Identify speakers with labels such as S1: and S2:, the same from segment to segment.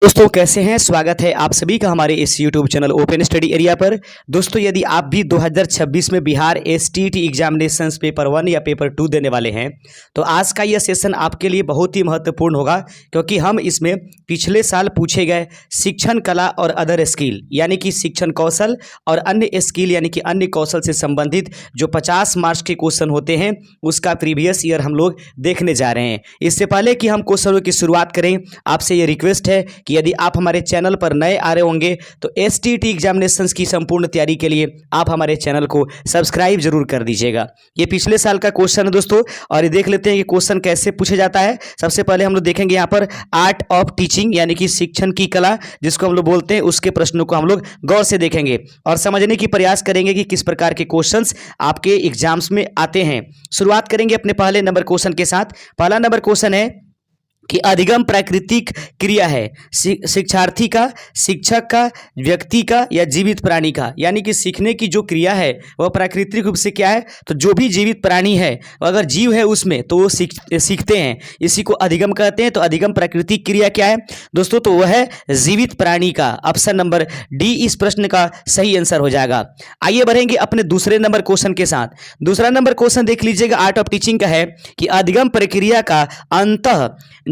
S1: दोस्तों कैसे हैं। स्वागत है आप सभी का हमारे इस YouTube channel open study area पर। दोस्तों यदि आप भी 2026 में बिहार STT एग्जामिनेशंस पेपर 1 या पेपर 2 देने वाले हैं तो आज का यह सेशन आपके लिए बहुत ही महत्वपूर्ण होगा, क्योंकि हम इसमें पिछले साल पूछे गए शिक्षण कला और अदर स्किल यानी कि शिक्षण कौशल और अन्य स्किल यानी कि अन्य कौशल से संबंधित जो 50 मार्क्स के क्वेश्चन होते हैं उसका प्रीवियस ईयर हम लोग देखने जा रहे हैं। इससे पहले कि हम क्वेश्चनों की शुरुआत करें, आपसे ये रिक्वेस्ट है कि यदि आप हमारे चैनल पर नए आ रहे होंगे तो STT एग्जामिनेशंस की संपूर्ण तैयारी के लिए आप हमारे चैनल को सब्सक्राइब जरूर कर दीजिएगा। ये पिछले साल का क्वेश्चन है दोस्तों, और ये देख लेते हैं कि क्वेश्चन कैसे पूछा जाता है। सबसे पहले हम लोग देखेंगे यहाँ पर आर्ट ऑफ टीचिंग यानी कि शिक्षण की कला जिसको हम लोग बोलते हैं, उसके प्रश्नों को हम लोग गौर से देखेंगे और समझने की प्रयास करेंगे कि किस प्रकार के क्वेश्चंस आपके एग्जाम्स में आते हैं। शुरुआत करेंगे अपने पहले नंबर क्वेश्चन के साथ। पहला नंबर क्वेश्चन है कि अधिगम प्राकृतिक क्रिया है शिक्षार्थी का, शिक्षक का, व्यक्ति का या जीवित प्राणी का। यानी कि सीखने की जो क्रिया है वह प्राकृतिक रूप से क्या है, तो जो भी जीवित प्राणी है अगर जीव है उसमें तो वो सीखते हैं, इसी को अधिगम कहते हैं। तो अधिगम प्राकृतिक क्रिया क्या है दोस्तों, तो वह है जीवित प्राणी का। ऑप्शन नंबर डी इस प्रश्न का सही आंसर हो जाएगा। आइए बढ़ेंगे अपने दूसरे नंबर क्वेश्चन के साथ। दूसरा नंबर क्वेश्चन देख लीजिएगा, आर्ट ऑफ टीचिंग का है कि अधिगम प्रक्रिया का अंतः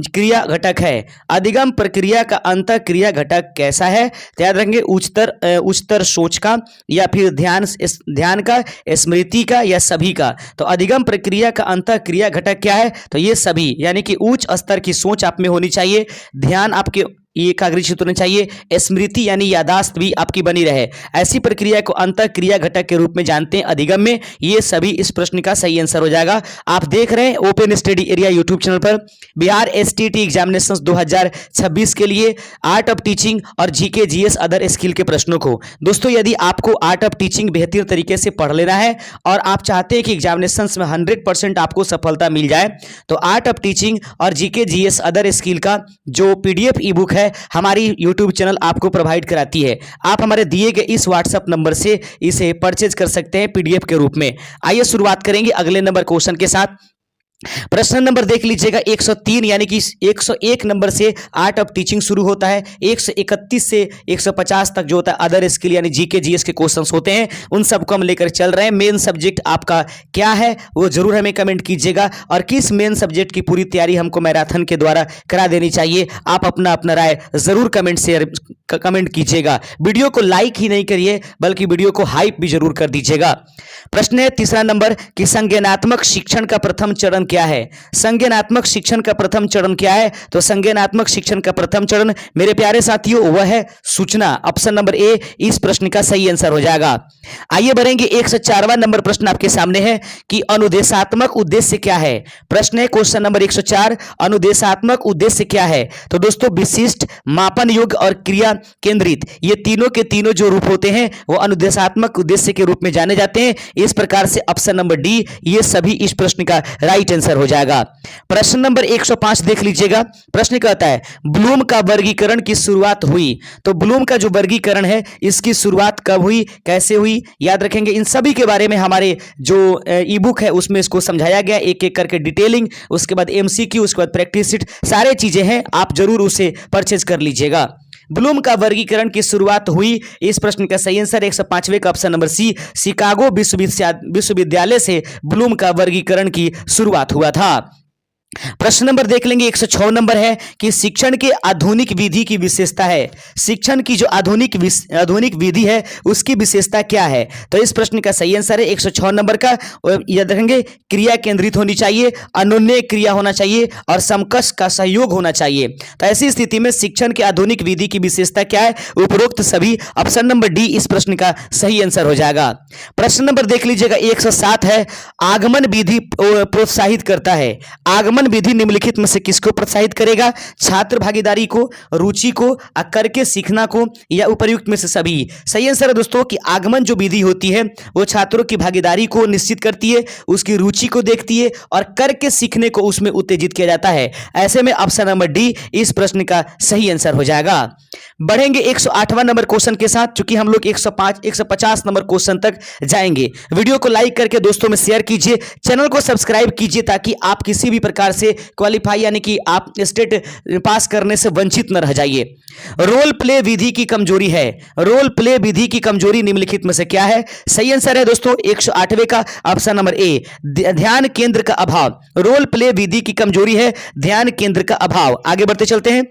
S1: क्रिया घटक है। अधिगम प्रक्रिया का अंतः क्रिया घटक कैसा है, तो याद रखेंगे उच्चतर सोच का या फिर ध्यान का, स्मृति का या सभी का। तो अधिगम प्रक्रिया का अंतः क्रिया घटक क्या है, तो ये सभी, यानी कि उच्च स्तर की सोच आप में होनी चाहिए, ध्यान आपके एकाग्रचित होना चाहिए, स्मृति यानी यादाश्त भी आपकी बनी रहे। ऐसी प्रक्रिया को अंतः क्रिया घटक के रूप में जानते हैं अधिगम में। ये सभी इस प्रश्न का सही आंसर हो जाएगा। आप देख रहे हैं open study area YouTube channel पर बिहार STT एग्जामिनेशंस 2026 के लिए आर्ट ऑफ टीचिंग और GK GS अदर स्किल के प्रश्नों को। दोस्तों यदि आपको आर्ट ऑफ टीचिंग बेहतर तरीके से पढ़ लेना है और आप चाहते हैं कि एग्जामिनेशंस में 100% आपको सफलता मिल जाए तो आर्ट ऑफ टीचिंग और GK GS अदर स्किल का जो PDF ई बुक है हमारी YouTube चैनल आपको प्रोवाइड कराती है। आप हमारे दिए गए इस WhatsApp नंबर से इसे परचेज कर सकते हैं PDF के रूप में। आइए शुरुआत करेंगे अगले नंबर क्वेश्चन के साथ। प्रश्न नंबर देख लीजिएगा 103 यानी कि 101 नंबर से आर्ट ऑफ टीचिंग शुरू होता है। 131 से 150 तक जो होता है अदर स्किल यानी GK GS के क्वेश्चंस होते हैं, उन सबको हम लेकर चल रहे हैं। मेन सब्जेक्ट आपका क्या है वो जरूर हमें कमेंट कीजिएगा, और किस मेन सब्जेक्ट की पूरी तैयारी हमको मैराथन के द्वारा करा देनी चाहिए आप अपना राय जरूर कमेंट कीजिएगा। वीडियो को लाइक ही नहीं करिए बल्कि वीडियो को हाइप भी जरूर कर दीजिएगा। प्रश्न है तीसरा नंबर कि संज्ञानात्मक शिक्षण का प्रथम चरण क्या है। संज्ञानात्मक शिक्षण का प्रथम चरण क्या है, तो संज्ञानात्मक शिक्षण का प्रथम चरण मेरे प्यारे साथियों वह है सूचना। ऑप्शन नंबर ए इस प्रश्न का सही आंसर हो जाएगा। आइए बढ़ेंगे 104वां नंबर प्रश्न आपके सामने है कि अनुदेशात्मक उद्देश्य क्या है। प्रश्न है क्वेश्चन नंबर 104, अनुदेशात्मक उद्देश्य क्या है। तो दोस्तों विशिष्ट, मापन योग्य और क्रिया केंद्रित, ये तीनों के तीनों जो रूप होते हैं वो अनुदेशात्मक उद्देश्य के रूप में जाने जाते हैं। इस प्रकार से ऑप्शन नंबर डी ये सभी इस प्रश्न का राइट आंसर हो जाएगा। प्रश्न नंबर 105 देख लीजिएगा। प्रश्न कहता है ब्लूम का वर्गीकरण की शुरुआत हुई। तो ब्लूम का जो वर्गीकरण है इसकी शुरुआत कब हुई, कैसे हुई, याद रखेंगे। इन सभी के बारे में हमारे जो ई बुक है उसमें इसको समझाया गया एक एक करके डिटेलिंग, उसके बाद MCQ, उसके बाद प्रैक्टिस सीट, सारे चीजें हैं, आप जरूर उसे परचेज कर लीजिएगा। ब्लूम का वर्गीकरण की शुरुआत हुई, इस प्रश्न का सही आंसर 105वें का ऑप्शन नंबर सी, शिकागो विश्वविद्यालय से ब्लूम का वर्गीकरण की शुरुआत हुआ था। प्रश्न नंबर देख लेंगे 106 नंबर है कि शिक्षण के आधुनिक विधि की विशेषता है। शिक्षण की जो आधुनिक विधि है उसकी विशेषता क्या है। तो इस प्रश्न का सही आंसर है 106 नंबर का, याद रखेंगे क्रिया केंद्रित होनी चाहिए, अनुन्वय क्रिया होना चाहिए और समकक्ष का सहयोग होना चाहिए। तो ऐसी स्थिति में शिक्षण के आधुनिक विधि की विशेषता क्या है, उपरोक्त सभी। ऑप्शन नंबर डी इस प्रश्न का सही आंसर हो जाएगा। प्रश्न नंबर देख लीजिएगा 107 है आगमन विधि प्रोत्साहित करता है। आगमन विधि निम्नलिखित में से किसको प्रोत्साहित करेगा, छात्र भागीदारी को, रुचि को, करके सीखना को या उपर्युक्त में से सभी। सही आंसर है दोस्तों कि आगमन जो विधि होती है वो छात्रों की भागीदारी को निश्चित करती है, उसकी रुचि को देखती है और करके सीखने को उसमें उत्तेजित किया जाता है। ऐसे में ऑप्शन नंबर डी इस प्रश्न का सही आंसर हो जाएगा। बढ़ेंगे 108वां नंबर क्वेश्चन के साथ, चूंकि हम लोग 105 150 नंबर क्वेश्चन तक जाएंगे। वीडियो को लाइक करके दोस्तों में शेयर कीजिए, चैनल को सब्सक्राइब कीजिए, ताकि आप किसी भी प्रकार से क्वालिफाई यानी कि आप स्टेट पास करने से वंचित न रह जाइए। रोल प्ले विधि की कमजोरी है, रोल प्ले विधि की कमजोरी निम्नलिखित में से क्या है? सही आंसर है दोस्तों 108वें का ऑप्शन नंबर ए, ध्यान केंद्र का अभाव। रोल प्ले विधि की कमजोरी है ध्यान केंद्र का अभाव। आगे बढ़ते चलते हैं,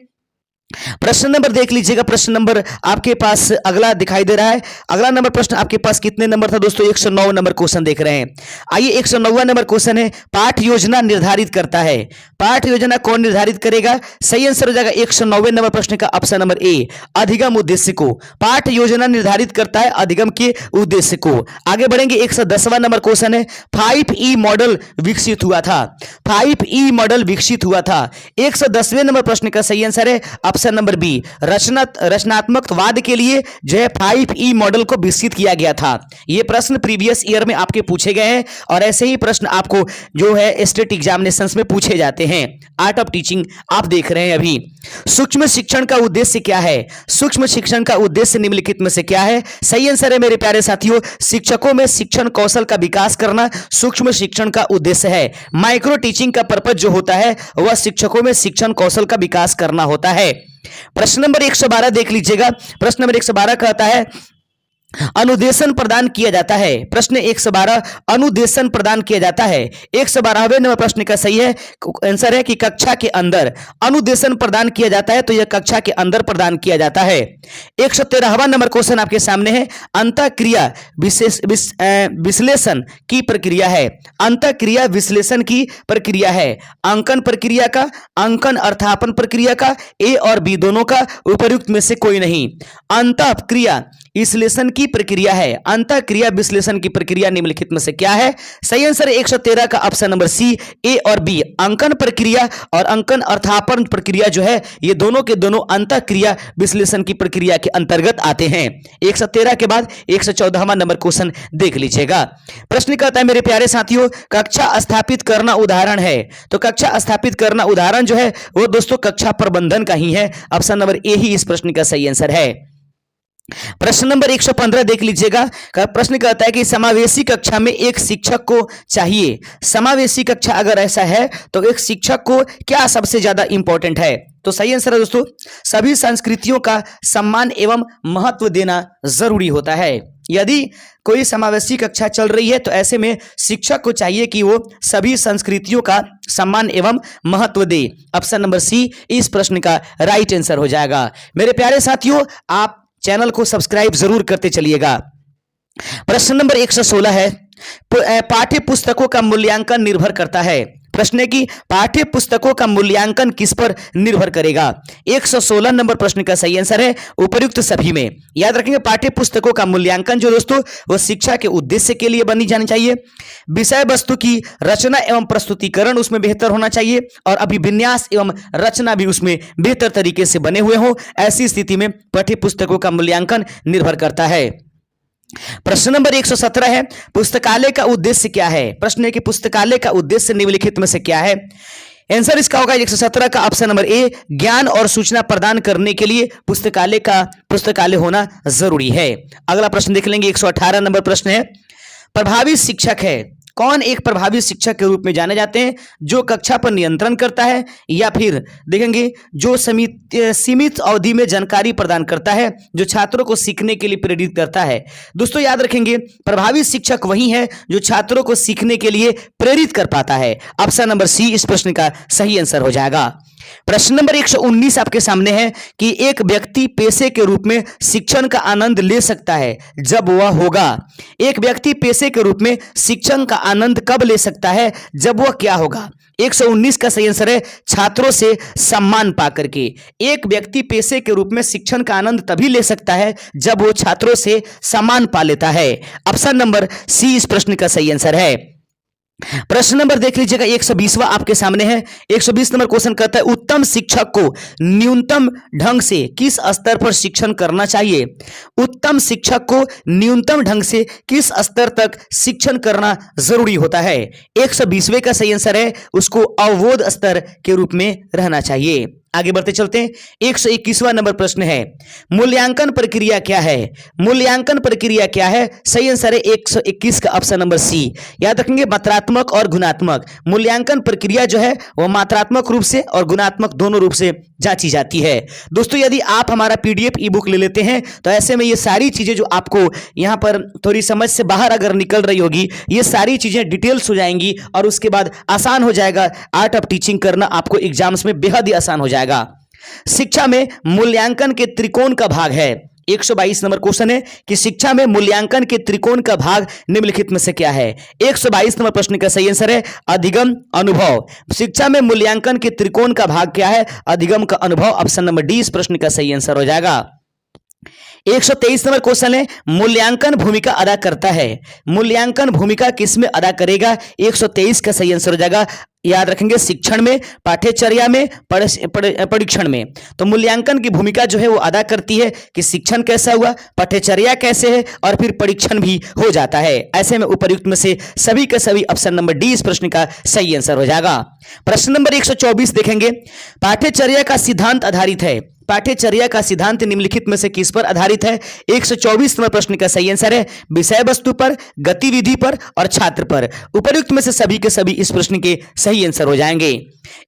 S1: प्रश्न नंबर देख लीजिएगा। प्रश्न नंबर आपके पास अगला दिखाई दे रहा है। अगला नंबर प्रश्न आपके पास कितने नंबर था दोस्तों? 109 नंबर क्वेश्चन देख रहे हैं। आइए 109वां नंबर क्वेश्चन है, पाठ योजना निर्धारित करता है। पाठ योजना कौन निर्धारित करेगा? सही आंसर हो जाएगा 109वें नंबर प्रश्न का ऑप्शन नंबर ए, अधिगम उद्देश्य को। पाठ योजना निर्धारित करता है अधिगम के उद्देश्य को। आगे बढ़ेंगे 110वां नंबर क्वेश्चन है, 5E मॉडल विकसित हुआ था। 5E मॉडल विकसित हुआ था। 110वें नंबर प्रश्न का सही आंसर है ऑप्शन नंबर बी, रचनात्मकवाद के लिए जो है 5E मॉडल को विकसित किया गया था। यह प्रश्न प्रीवियस ईयर में आपके पूछे गए हैं और ऐसे ही प्रश्न आपको जो है स्टेट एग्जामिनेशंस में पूछे जाते हैं। आर्ट ऑफ टीचिंग आप देख रहे हैं अभी। सूक्ष्म शिक्षण का उद्देश्य क्या है? सूक्ष्म शिक्षण का उद्देश्य निम्नलिखित में से क्या है? सही आंसर है मेरे प्यारे साथियों, शिक्षकों में शिक्षण कौशल का विकास करना सूक्ष्म शिक्षण का उद्देश्य है। माइक्रो टीचिंग का पर्पज जो होता है वह शिक्षकों में शिक्षण कौशल का विकास करना होता है। प्रश्न नंबर 112 देख लीजिएगा। प्रश्न नंबर 112 कहता है, अनुदेशन प्रदान किया जाता है। प्रश्न 112, अनुदेशन प्रदान किया जाता है। 112वें नंबर प्रश्न का सही है आंसर है कि कक्षा के अंदर अनुदेशन प्रदान किया जाता है, तो यह कक्षा के अंदर प्रदान किया जाता है। 113वां नंबर क्वेश्चन आपके सामने है, अंतःक्रिया विश्लेषण की प्रक्रिया है। अंतःक्रिया विश्लेषण की प्रक्रिया है। अंकन प्रक्रिया का, अंकन अर्थापन प्रक्रिया का, ए और बी दोनों का, उपयुक्त में से कोई नहीं। अंतःक्रिया विश्लेषण की प्रक्रिया है। अंतःक्रिया विश्लेषण की प्रक्रिया निम्नलिखित में से क्या है? सही आंसर है 113 का ऑप्शन नंबर सी, ए और बी। अंकन प्रक्रिया और अंकन अर्थापन प्रक्रिया जो है ये दोनों के दोनों अंतःक्रिया विश्लेषण की प्रक्रिया के अंतर्गत आते हैं। 113 के बाद 114वां नंबर क्वेश्चन देख लीजिएगा। प्रश्न कहता है मेरे प्यारे साथियों, कक्षा स्थापित करना उदाहरण है। तो कक्षा स्थापित करना उदाहरण जो है वो दोस्तों कक्षा प्रबंधन का ही है। ऑप्शन नंबर ए ही इस प्रश्न का सही आंसर है। प्रश्न नंबर 115 देख लीजिएगा। प्रश्न कहता है कि समावेशी कक्षा में एक शिक्षक को चाहिए। समावेशी कक्षा अगर ऐसा है तो एक शिक्षक को क्या सबसे ज्यादा इंपॉर्टेंट है? तो सही आंसर है दोस्तों, सभी संस्कृतियों का सम्मान एवं महत्व देना जरूरी होता है। यदि कोई समावेशी कक्षा चल रही है तो ऐसे में शिक्षक को चाहिए कि वो सभी संस्कृतियों का सम्मान एवं महत्व दे। ऑप्शन नंबर सी इस प्रश्न का राइट आंसर हो जाएगा। मेरे प्यारे साथियों, आप चैनल को सब्सक्राइब जरूर करते चलिएगा। प्रश्न नंबर 116 है, पाठ्य पुस्तकों का मूल्यांकन निर्भर करता है। प्रश्न है कि पाठ्य पुस्तकों का मूल्यांकन किस पर निर्भर करेगा? 116 नंबर प्रश्न का सही आंसर है उपयुक्त सभी में। याद रखेंगे पाठ्य पुस्तकों का मूल्यांकन जो दोस्तों वो शिक्षा के उद्देश्य के लिए बनी जानी चाहिए। विषय वस्तु की रचना एवं प्रस्तुतिकरण उसमें बेहतर होना चाहिए और अभिविन्यास एवं रचना भी उसमें बेहतर तरीके से बने हुए हो। ऐसी स्थिति में पाठ्य पुस्तकों का मूल्यांकन निर्भर करता है। प्रश्न नंबर 117 है, पुस्तकालय का उद्देश्य क्या है? प्रश्न है कि पुस्तकालय का उद्देश्य निम्नलिखित में से क्या है? आंसर इसका होगा 117 का ऑप्शन नंबर ए, ज्ञान और सूचना प्रदान करने के लिए पुस्तकालय होना जरूरी है। अगला प्रश्न देख लेंगे। 118 नंबर प्रश्न है, प्रभावी शिक्षक है। कौन एक प्रभावी शिक्षक के रूप में जाने जाते हैं? जो कक्षा पर नियंत्रण करता है या फिर देखेंगे जो सीमित अवधि में जानकारी प्रदान करता है, जो छात्रों को सीखने के लिए प्रेरित करता है। दोस्तों याद रखेंगे प्रभावी शिक्षक वही है जो छात्रों को सीखने के लिए प्रेरित कर पाता है। ऑप्शन नंबर सी इस प्रश्न का सही आंसर हो जाएगा। प्रश्न नंबर 119 आपके सामने है कि एक व्यक्ति पेशे के रूप में शिक्षण का आनंद ले सकता है जब वह होगा। एक व्यक्ति पेशे के रूप में शिक्षण का आनंद कब ले सकता है? जब वह क्या होगा? 119 का सही आंसर है छात्रों से सम्मान पाकर के। एक व्यक्ति पेशे के रूप में शिक्षण का आनंद तभी ले सकता है जब वो छात्रों से सम्मान पा लेता है। ऑप्शन नंबर सी इस प्रश्न का सही आंसर है। प्रश्न नंबर देख लीजिएगा 120वां आपके सामने है। 120 नंबर क्वेश्चन कहता है उत्तम शिक्षक को न्यूनतम ढंग से किस स्तर पर शिक्षण करना चाहिए? उत्तम शिक्षक को न्यूनतम ढंग से किस स्तर तक शिक्षण करना जरूरी होता है? 120वें का सही आंसर है उसको अवबोध स्तर के रूप में रहना चाहिए। आगे बढ़ते चलते हैं। 121वां नंबर प्रश्न है, मूल्यांकन प्रक्रिया क्या है? मूल्यांकन प्रक्रिया क्या है? सही आंसर है 121 का ऑप्शन नंबर सी। याद रखेंगे मात्रात्मक और गुणात्मक मूल्यांकन प्रक्रिया जो है वह मात्रात्मक रूप से और गुणात्मक दोनों रूप से जांची जाती है। दोस्तों यदि आप हमारा पीडीएफ ई बुक ले लेते हैं तो ऐसे में ये सारी चीजें जो आपको यहां पर थोड़ी समझ से बाहर अगर निकल रही होगी, ये सारी चीजें डिटेल्स हो जाएंगी और उसके बाद आसान हो जाएगा। आर्ट ऑफ टीचिंग करना आपको एग्जाम्स में बेहद ही आसान हो जाएगा। शिक्षा में मूल्यांकन के त्रिकोण का भाग है। 122 नंबर क्वेश्चन है कि शिक्षा में मूल्यांकन के त्रिकोण का भाग निम्नलिखित में से क्या है? 122 नंबर प्रश्न का सही आंसर है अधिगम अनुभव। शिक्षा में मूल्यांकन के त्रिकोण का भाग क्या है? अधिगम का अनुभव। ऑप्शन नंबर डी इस प्रश्न का सही आंसर हो जाएगा। 123 नंबर क्वेश्चन है, मूल्यांकन भूमिका अदा करता है। मूल्यांकन भूमिका किसमें अदा करेगा? 123 का सही आंसर हो जाएगा। याद रखेंगे शिक्षण में, पाठ्यचर्या में, परीक्षण में। तो मूल्यांकन की भूमिका जो है वो अदा करती है कि शिक्षण कैसा हुआ, पाठ्यचर्या कैसे है और फिर परीक्षण भी हो जाता है। ऐसे में उपर्युक्त में से सभी के सभी ऑप्शन नंबर डी इस प्रश्न का सही आंसर हो जाएगा। प्रश्न नंबर 124 देखेंगे, पाठ्यचर्या का सिद्धांत आधारित है। पाठ्यचर्या का सिद्धांत निम्नलिखित में से किस पर आधारित है? 124 नंबर प्रश्न का सही आंसर है विषय वस्तु पर, गतिविधि पर और छात्र पर। उपर्युक्त में से सभी के सभी इस प्रश्न के सही आंसर हो जाएंगे।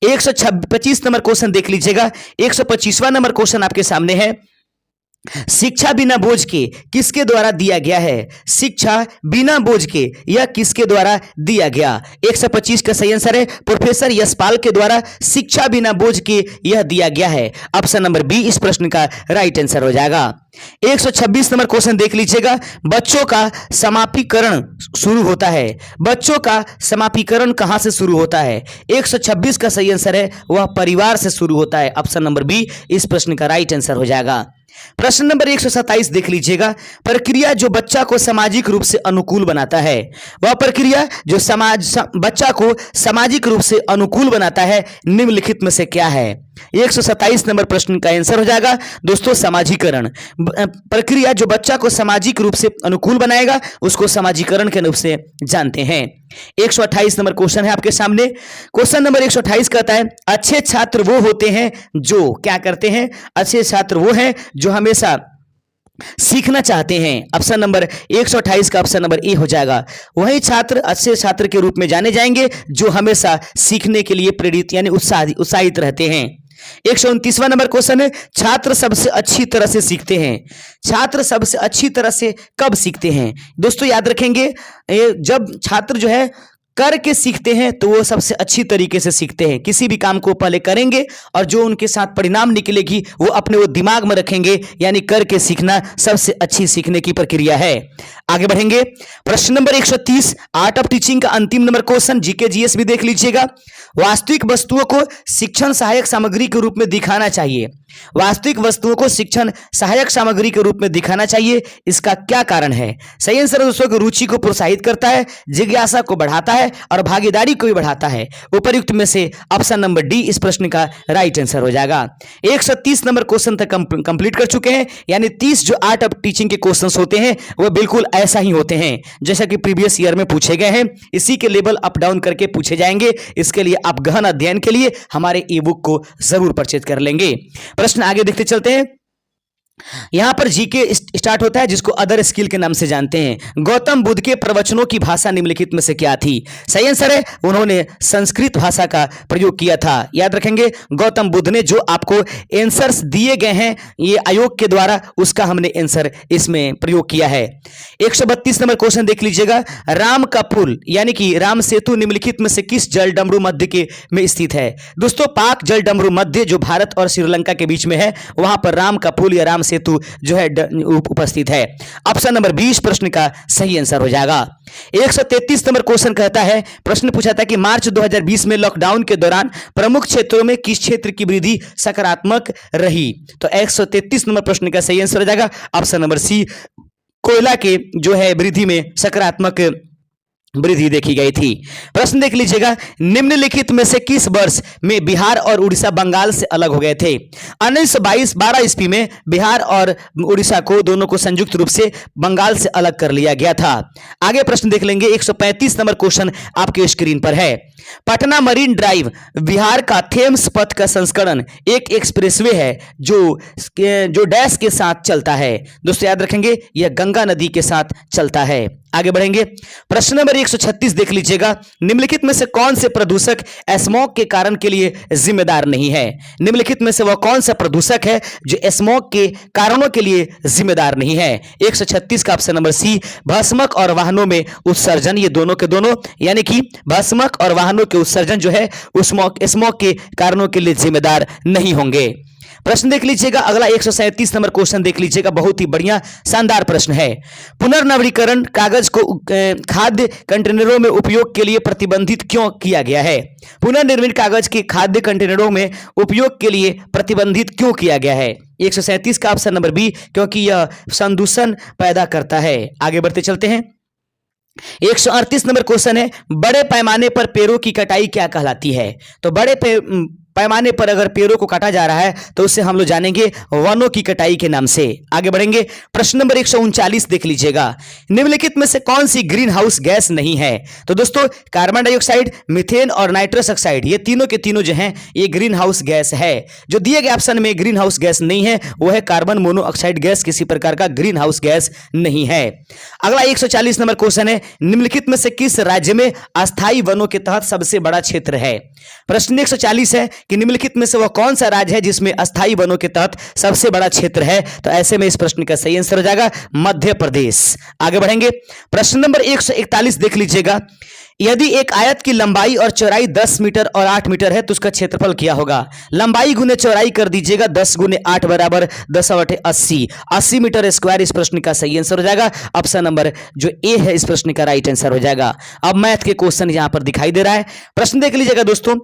S1: 125 नंबर क्वेश्चन देख लीजिएगा। 125वां नंबर क्वेश्चन आपके सामने है, शिक्षा बिना बोझ के किसके द्वारा दिया गया है? शिक्षा बिना बोझ के यह किसके द्वारा दिया गया? 125 का सही आंसर है प्रोफेसर यशपाल के द्वारा शिक्षा बिना बोझ के यह दिया गया है। ऑप्शन नंबर बी इस प्रश्न का राइट आंसर हो जाएगा। 126 नंबर क्वेश्चन देख लीजिएगा, बच्चों का समापीकरण शुरू होता है। बच्चों का समापीकरण कहां से शुरू होता है? 126 का सही आंसर है वह परिवार से शुरू होता है। ऑप्शन नंबर बी इस प्रश्न का राइट आंसर हो जाएगा। प्रश्न नंबर 127 देख लीजिएगा, प्रक्रिया जो बच्चा को सामाजिक रूप से अनुकूल बनाता है। वह प्रक्रिया जो बच्चा को सामाजिक रूप से अनुकूल बनाता है निम्नलिखित में से क्या है? 127 नंबर प्रश्न का आंसर हो जाएगा दोस्तों समाजीकरण। प्रक्रिया जो बच्चा को सामाजिक रूप से अनुकूल बनाएगा उसको समाजीकरण के रूप से जानते हैं। 128 नंबर क्वेश्चन है आपके सामने। क्वेश्चन नंबर 128 कहता है, अच्छे छात्र वो होते हैं जो क्या करते हैं? अच्छे छात्र वो हैं जो हमेशा सीखना चाहते हैं। ऑप्शन नंबर 128 का ऑप्शन नंबर ए हो जाएगा। वही छात्र अच्छे छात्र के रूप में जाने जाएंगे जो हमेशा सीखने के लिए प्रेरित यानी उत्साहित रहते हैं। 129वां नंबर क्वेश्चन है, छात्र सबसे अच्छी तरह से सीखते हैं। छात्र सबसे अच्छी तरह से कब सीखते हैं? दोस्तों याद रखेंगे जब छात्र जो है करके सीखते हैं तो वो सबसे अच्छी तरीके से सीखते हैं। किसी भी काम को पहले करेंगे और जो उनके साथ परिणाम निकलेगी वो अपने वो दिमाग में रखेंगे, यानी करके सीखना सबसे अच्छी सीखने की प्रक्रिया है। आगे बढ़ेंगे। प्रश्न नंबर 130 आर्ट ऑफ टीचिंग का अंतिम नंबर क्वेश्चन, जीके जीएस भी देख लीजिएगा। वास्तविक वस्तुओं को शिक्षण सहायक सामग्री के रूप में दिखाना चाहिए। वास्तविक वस्तुओं को शिक्षण सहायक सामग्री के रूप में दिखाना चाहिए, इसका क्या कारण है? सही आंसर दोस्तों की रुचि को प्रोत्साहित करता है, जिज्ञासा को बढ़ाता है और भागीदारी को भी बढ़ाता है। उपर्युक्त में से ऑप्शन नंबर डी इस प्रश्न का राइट आंसर हो जाएगा। 130 नंबर क्वेश्चन तक कंप्लीट कर चुके हैं, यानी 30 जो आर्ट ऑफ टीचिंग के क्वेश्चंस होते हैं वो बिल्कुल ऐसा ही होते हैं जैसा कि प्रीवियस ईयर में पूछे गए हैं। इसी के लेवल अप डाउन करके पूछे जाएंगे। इसके लिए आप गहन अध्ययन के लिए हमारे ई बुक को जरूर परचेज कर लेंगे। प्रश्न आगे देखते चलते हैं। यहां पर जीके स्टार्ट होता है जिसको अदर स्किल के नाम से जानते हैं। गौतम बुद्ध के प्रवचनों की भाषा निम्नलिखित में से क्या थी? सही आंसर है उन्होंने संस्कृत भाषा का प्रयोग किया था। याद रखेंगे गौतम बुद्ध ने जो आपको आंसर्स दिए गए हैं ये आयोग के द्वारा, उसका हमने आंसर इसमें प्रयोग किया है। 132 नंबर क्वेश्चन देख लीजिएगा। राम का पुल यानी कि राम सेतु निम्नलिखित में से किस जलडमरू मध्य के में स्थित है? दोस्तों पाक जलडमरू मध्य जो भारत और श्रीलंका के बीच में है वहां पर राम का पुल या राम सेतु जो है उपस्थित है। ऑप्शन नंबर 20 प्रश्न का सही आंसर हो जाएगा। 133 नंबर क्वेश्चन कहता है, प्रश्न पूछा था कि मार्च 2020 में लॉकडाउन के दौरान प्रमुख क्षेत्रों में किस क्षेत्र की वृद्धि सकारात्मक रही? तो 133 नंबर प्रश्न का सही आंसर हो जाएगा ऑप्शन नंबर सी, कोयला के जो है वृद्धि में सकारात्मक वृद्धि देखी गई थी। प्रश्न देख लीजिएगा, निम्नलिखित में से किस वर्ष में बिहार और उड़ीसा बंगाल से अलग हो गए थे? 1922-12 ईस्वी में बिहार और उड़ीसा को दोनों को संयुक्त रूप से बंगाल से अलग कर लिया गया था। आगे प्रश्न देख लेंगे, 135 नंबर क्वेश्चन आपके स्क्रीन पर है। पटना मरीन ड्राइव बिहार का थेम्स पथ का संस्करण एक एक्सप्रेसवे है जो डैश के साथ चलता है। दोस्तों याद रखेंगे, यह गंगा नदी के साथ चलता है। आगे बढ़ेंगे, प्रश्न नंबर 136 देख लीजिएगा, निम्नलिखित में से कौन से प्रदूषक स्मॉग के कारण के लिए जिम्मेदार नहीं है? निम्नलिखित में से वह कौन सा प्रदूषक है जो स्मॉग के कारणों के लिए जिम्मेदार नहीं है? 136 का ऑप्शन नंबर सी, भस्मक और वाहनों में उत्सर्जन। ये दोनों के दोनों यानी कि भस्मक और वाहनों के उत्सर्जन जो है स्मॉग के कारणों के लिए जिम्मेदार नहीं होंगे। प्रश्न देख लीजिएगा अगला, 137 नंबर क्वेश्चन देख लीजिएगा, बहुत ही बढ़िया शानदार प्रश्न है। पुनर्नवीनीकरण कागज को खाद्य कंटेनरों में उपयोग के लिए प्रतिबंधित क्यों किया गया है? पुनर्निर्मित कागज के खाद्य कंटेनरों में उपयोग के लिए प्रतिबंधित क्यों किया गया है? 137 का ऑप्शन नंबर बी, क्योंकि यह संदूषण पैदा करता है। आगे बढ़ते चलते हैं, 138 नंबर क्वेश्चन है, बड़े पैमाने पर पेड़ों की कटाई क्या कहलाती है? तो बड़े पैमाने पर अगर पेड़ों को काटा जा रहा है तो उससे हम लोग जानेंगे वनों की कटाई के नाम से। आगे बढ़ेंगे, प्रश्न नंबर 139 देख लीजिएगा, निम्नलिखित में से कौन सी ग्रीन हाउस गैस नहीं है? तो दोस्तों कार्बन डाइऑक्साइड, मीथेन और नाइट्रस ऑक्साइड, ये तीनों के तीनों जो हैं ये ग्रीन हाउस गैस है। जो दिए गए ऑप्शन में ग्रीन हाउस गैस नहीं है वो है कार्बन मोनोऑक्साइड गैस, किसी प्रकार का ग्रीन हाउस गैस नहीं है। अगला 140 नंबर क्वेश्चन है, निम्नलिखित में से किस राज्य में अस्थायी वनों के तहत सबसे बड़ा क्षेत्र है? प्रश्न 140 है कि निम्नलिखित में से वह कौन सा राज्य है जिसमें अस्थायी वनों के तहत सबसे बड़ा क्षेत्र है? तो ऐसे में इस प्रश्न का सही आंसर हो जाएगा मध्य प्रदेश। आगे बढ़ेंगे, प्रश्न नंबर 141 देख लीजिएगा, यदि एक आयत की लंबाई और चौड़ाई 10 मीटर और 8 मीटर है तो उसका क्षेत्रफल क्या होगा? लंबाई गुने चौड़ाई कर दीजिएगा, 10 गुने 8 बराबर 10 और 8 80 मीटर स्क्वायर इस प्रश्न का सही आंसर हो जाएगा। ऑप्शन नंबर जो ए है इस प्रश्न का राइट आंसर हो जाएगा। अब मैथ के क्वेश्चन यहां पर दिखाई दे रहा है, प्रश्न देख लीजिएगा दोस्तों।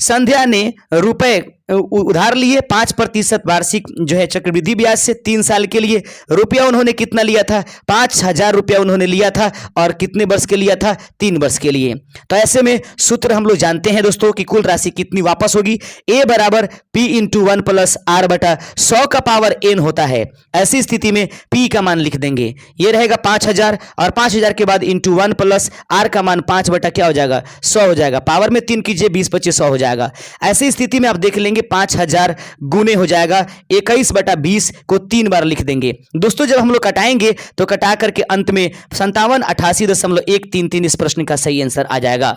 S1: संध्या ने रुपए उधार लिए 5% वार्षिक जो है चक्रवृद्धि ब्याज से 3 साल के लिए। रुपया उन्होंने कितना लिया था? 5000 रुपया उन्होंने लिया था और कितने वर्ष के लिया था? 3 वर्ष के लिए। तो ऐसे में सूत्र हम लोग जानते हैं दोस्तों कि कुल राशि कितनी वापस होगी, a बराबर p इंटू 1 प्लस r बटा 100 का पावर n होता है। ऐसी स्थिति में p का मान लिख देंगे, ये रहेगा 5000 और 5000 के बाद इंटू 1 प्लस r का मान 5 बटा क्या हो जाएगा? 100 हो जाएगा। पावर में 3 कीजिए, 20-25 100 हो जाएगा। ऐसी स्थिति में आप देख लेंगे 5000 गुने हो जाएगा 21 बटा 20 को 3 बार लिख देंगे। दोस्तों जब हम लोग कटाएंगे तो कटा करके अंत में 5788.133 इस प्रश्न का सही आंसर आ जाएगा।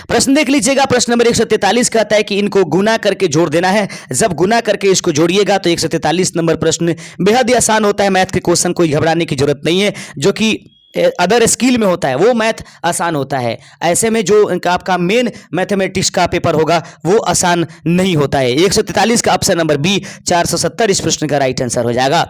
S1: प्रश्न देख लीजिएगा, प्रश्न नंबर 143 कहता है कि इनको गुना करके जोड़ देना है। जब गुना करके इसको जोड़िएगा तो 143 नंबर प्रश्न बेहद ही आसान होता है। मैथ के क्वेश्चन कोई घबराने की जरूरत नहीं है, जो कि अदर स्किल में होता है वो मैथ आसान होता है। ऐसे में जो आपका मेन मैथमेटिक्स का पेपर होगा वो आसान नहीं होता है। 143 का ऑप्शन नंबर बी 470 इस प्रश्न का राइट आंसर हो जाएगा।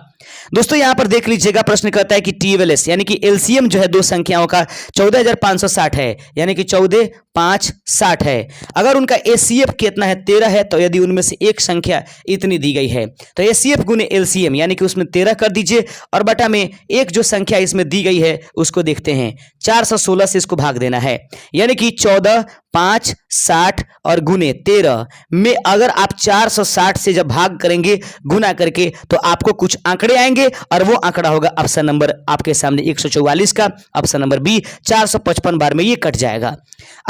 S1: दोस्तों यहां पर देख लीजिएगा, प्रश्न कहता है कि TLS यानी कि एलसीएम जो है दो संख्याओं का 14560 है, यानी कि 14560 है। अगर उनका एचसीएफ कितना है? 13 है। तो यदि उनमें से एक संख्या इतनी दी गई है तो एचसीएफ गुने एलसीएम यानी कि उसमें 13 कर दीजिए और बटा में एक जो संख्या इसमें दी गई है उसको देखते हैं, 416 से इसको भाग देना है, यानी कि 14 5 60 और गुने 13 में अगर आप 460 से जब भाग करेंगे गुना करके तो आपको कुछ आंकड़े आएंगे और वो आंकड़ा होगा ऑप्शन नंबर आपके सामने 144 का, ऑप्शन नंबर बी 455 बार में ये कट जाएगा।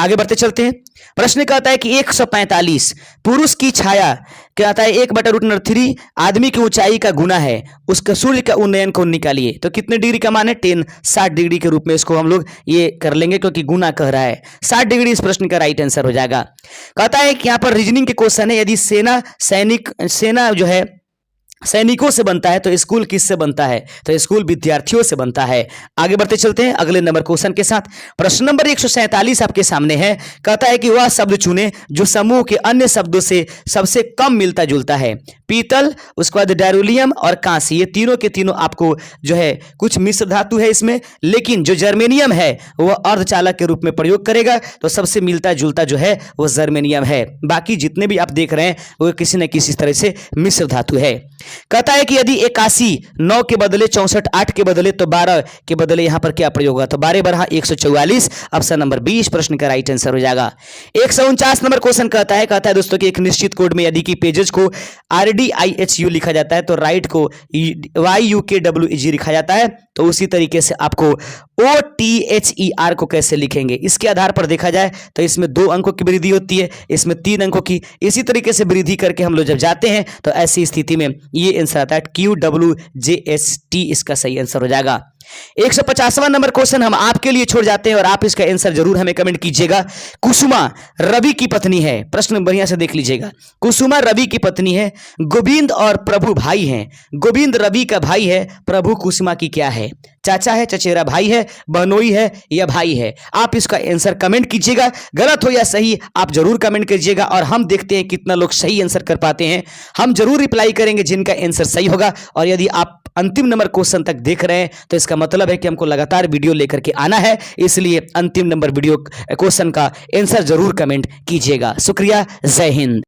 S1: आगे बढ़ते चलते हैं, प्रश्न कहता है कि 145 पुरुष की छाया कहता है 1/√3 आदमी की ऊंचाई का गुना है, उसका सूर्य का उन्नयन को निकालिए। तो कितने डिग्री का मान है? 10 60 डिग्री के रूप में इसको हम लोग ये कर लेंगे क्योंकि गुना कह रहा है। 60 डिग्री इस प्रश्न का राइट आंसर हो जाएगा। कहता है कि यहाँ पर रीजनिंग के क्वेश्चन है, यदि सेना जो है सैनिकों से बनता है तो स्कूल किससे बनता है? तो स्कूल विद्यार्थियों से बनता है। आगे बढ़ते चलते हैं अगले नंबर क्वेश्चन के साथ। प्रश्न नंबर 147 आपके सामने है, कहता है कि वह शब्द चुने जो समूह के अन्य शब्दों से सबसे कम मिलता जुलता है। पीतल, उसके बाद डायरोलियम और कांसी, ये तीनों के तीनों आपको जो है कुछ मिश्र धातु है इसमें, लेकिन जो जर्मेनियम है वह अर्धचालक के रूप में प्रयोग करेगा तो सबसे मिलता जुलता जो है वो जर्मेनियम है। बाकी जितने भी आप देख रहे हैं वो किसी न किसी तरह से मिश्र धातु है। कहता है कि यदि 81 9 के बदले 64 8 के बदले तो 12 के बदले यहां पर क्या प्रयोग होगा, तो 12 12 144, ऑप्शन नंबर 20 प्रश्न का राइट आंसर हो जाएगा। 149 नंबर क्वेश्चन कहता है दोस्तों कि एक निश्चित कोड में यदि कि पेजेस को RDIHU लिखा जाता है तो राइट को YUKWG लिखा जाता है, तो उसी तरीके से आपको OTHER को कैसे लिखेंगे, इसके आधार पर देखा जाए तो इसमें 2 अंकों की वृद्धि होती है, इसमें 3 अंकों की, इसी तरीके से वृद्धि करके हम लोग जब जाते हैं तो ऐसी स्थिति में ये आंसर आता है QWJST, इसका सही आंसर हो जाएगा। 150वां नंबर क्वेश्चन हम आपके लिए छोड़ जाते हैं और आप इसका आंसर जरूर हमें कमेंट कीजिएगा। कुसुमा रवि की पत्नी है, प्रश्न बढ़िया से देख लीजिएगा। कुसुमा रवि की पत्नी है, गोविंद और प्रभु भाई हैं। गोविंद रवि का भाई है, प्रभु कुसुमा की क्या है, चाचा है, चचेरा भाई है, बहनोई है या भाई है। आप इसका आंसर कमेंट कीजिएगा, गलत हो या सही आप जरूर कमेंट कीजिएगा और हम देखते हैं कितना लोग सही आंसर कर पाते हैं। हम जरूर रिप्लाई करेंगे जिनका आंसर सही होगा। और यदि आप अंतिम नंबर क्वेश्चन तक देख रहे हैं तो इसका मतलब है कि हमको लगातार वीडियो लेकर के आना है, इसलिए अंतिम नंबर वीडियो क्वेश्चन का आंसर जरूर कमेंट कीजिएगा। शुक्रिया, जय हिंद।